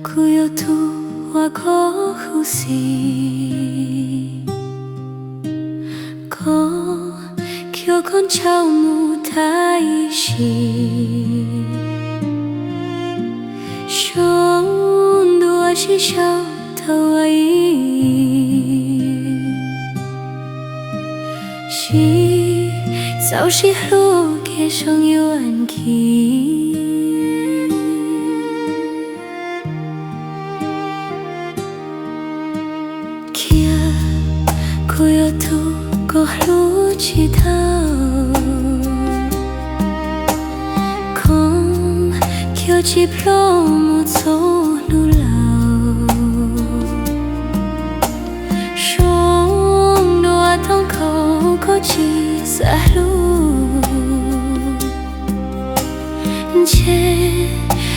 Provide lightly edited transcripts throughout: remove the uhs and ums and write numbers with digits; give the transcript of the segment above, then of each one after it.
苦有土我可呼吸，可叫con cháu mu thay shi，兄多是小头而已，是早是路给上有安气。苦有土过路起头，空有几飘木走路老，双多痛口过几塞路，切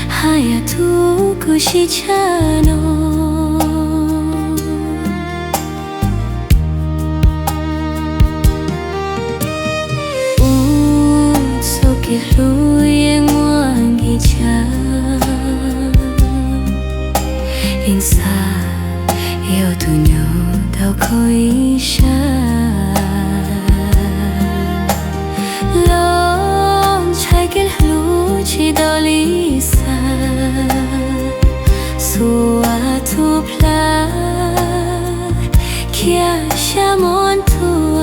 还要土故事恰诺。路也忘记家，因啥有土牛到可以下，龙才给路去到离散，苏阿土普拉，kia下门土啊。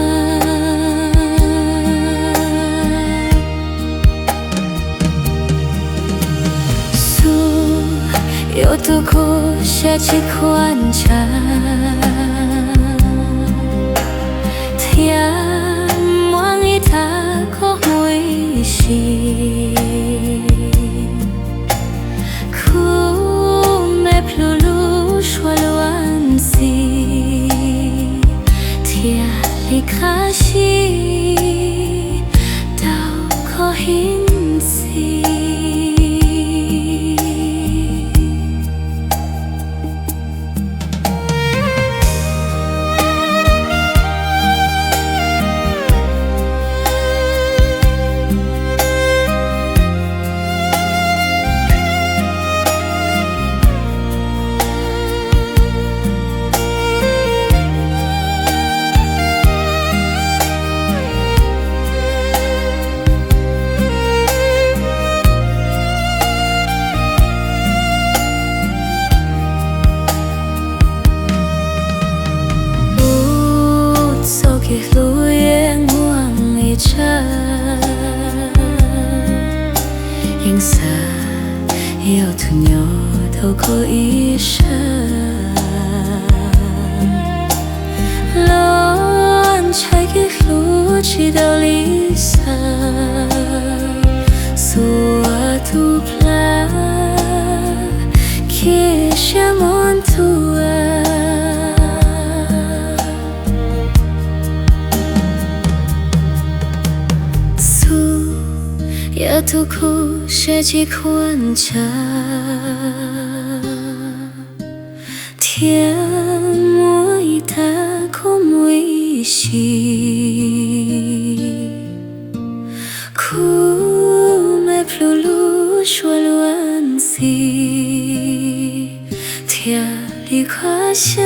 有多苦下起观察，天望一他可没事，苦没普鲁说乱西，天里卡西到可hin西。路也忘一场，银色有土牛头可以上，乱拆给路去到离散，苏阿土普拉，给下门土啊。要痛苦是几观察，天莫一大空没西，苦没普鲁说乱西，天里夸下。